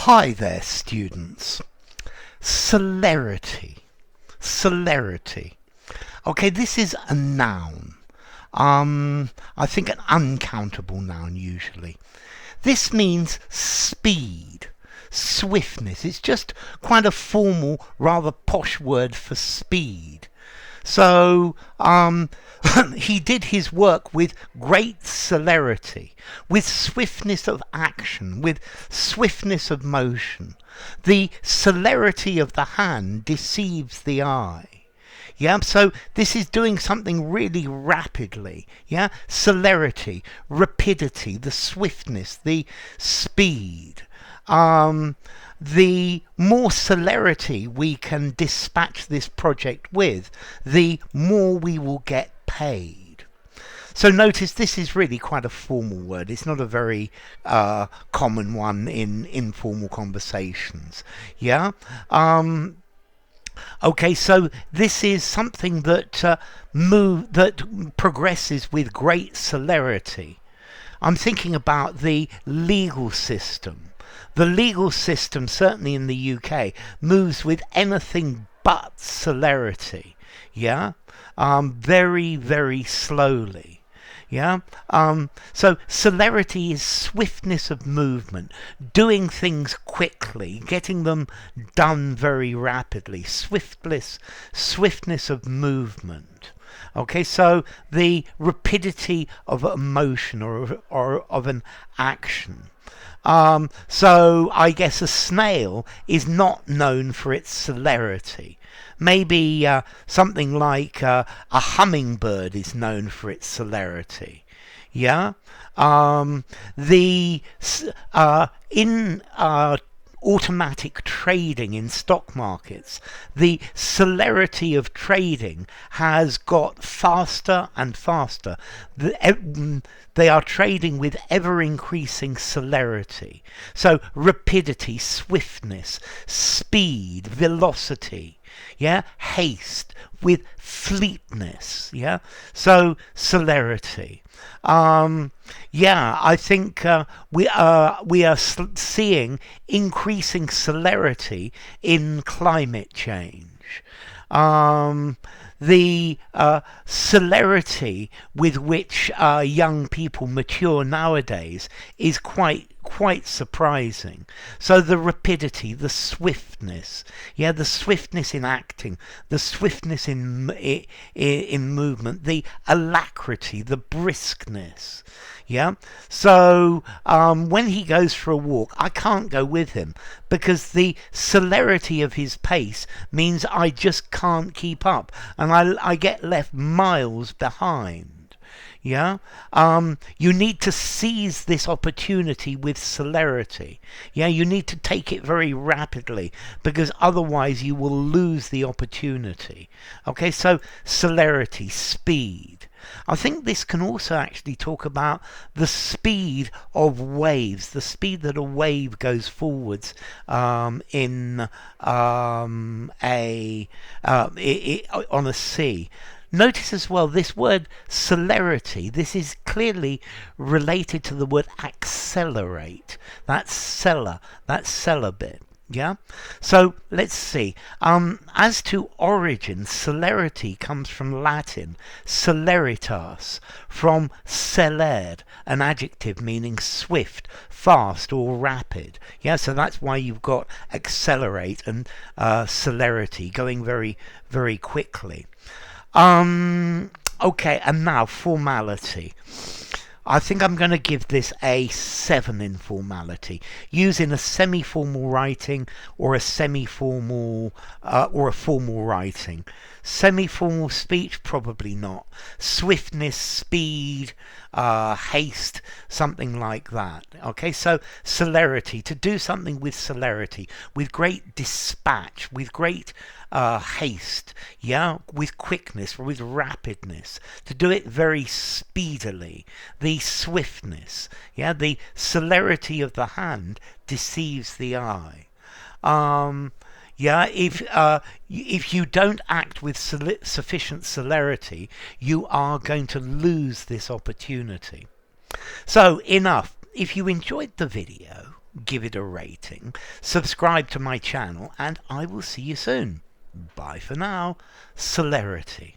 Hi there, students. Celerity. Celerity. Okay, this is a noun. I think an uncountable noun usually. This means speed, swiftness. It's just quite a formal, rather posh word for speed. So he did his work with great celerity, with swiftness of action, with swiftness of motion. The celerity of the hand deceives the eye. Yeah, so this is doing something really rapidly. Yeah, celerity, rapidity, the swiftness, the speed. The more celerity we can dispatch this project with, the more we will get paid. So notice this is really quite a formal word. It's not a very common one in informal conversations. Yeah. Okay, so this is something that progresses with great celerity. I'm thinking about the legal system. The legal system, certainly in the UK, moves with anything but celerity. Yeah, very, very slowly. Yeah. So celerity is swiftness of movement, doing things quickly, getting them done very rapidly. Swiftness of movement. Okay, so the rapidity of a motion or of an action. So I guess a snail is not known for its celerity. Maybe something like a hummingbird is known for its celerity. Yeah. In automatic trading in stock markets, the celerity of trading has got faster and faster. They are trading with ever increasing celerity. So rapidity, swiftness, speed, velocity, yeah, haste with fleetness, yeah. So celerity. Yeah, I think we are seeing increasing celerity in climate change. The celerity with which young people mature nowadays is quite surprising. So the rapidity, the swiftness, yeah, the swiftness in acting, the swiftness in movement, the alacrity, the briskness. Yeah. So when he goes for a walk, I can't go with him because the celerity of his pace means I just can't keep up, and I get left miles behind. Yeah, you need to seize this opportunity with celerity. Yeah, you need to take it very rapidly because otherwise you will lose the opportunity. Okay, so celerity, speed. I think this can also actually talk about the speed of waves, the speed that a wave goes forwards on a sea. Notice as well this word celerity, this is clearly related to the word accelerate. That's celer bit. Yeah, so let's see. As to origin, celerity comes from Latin celeritas, from celer, an adjective meaning swift, fast, or rapid. Yeah, so that's why you've got accelerate and celerity, going very, very quickly. Okay, and now formality. I think I'm going to give this a 7 in formality, using a semi-formal writing or a semi-formal or a formal writing. Semi-formal speech, probably not. Swiftness, speed, haste, something like that. Okay, so celerity, to do something with celerity, with great dispatch, with great haste, yeah, with quickness, with rapidness, to do it very speedily. The swiftness, yeah, the celerity of the hand deceives the eye. Yeah, if you don't act with sufficient celerity, you are going to lose this opportunity. So enough. If you enjoyed the video, give it a rating, subscribe to my channel, and I will see you soon. Bye for now. Celerity.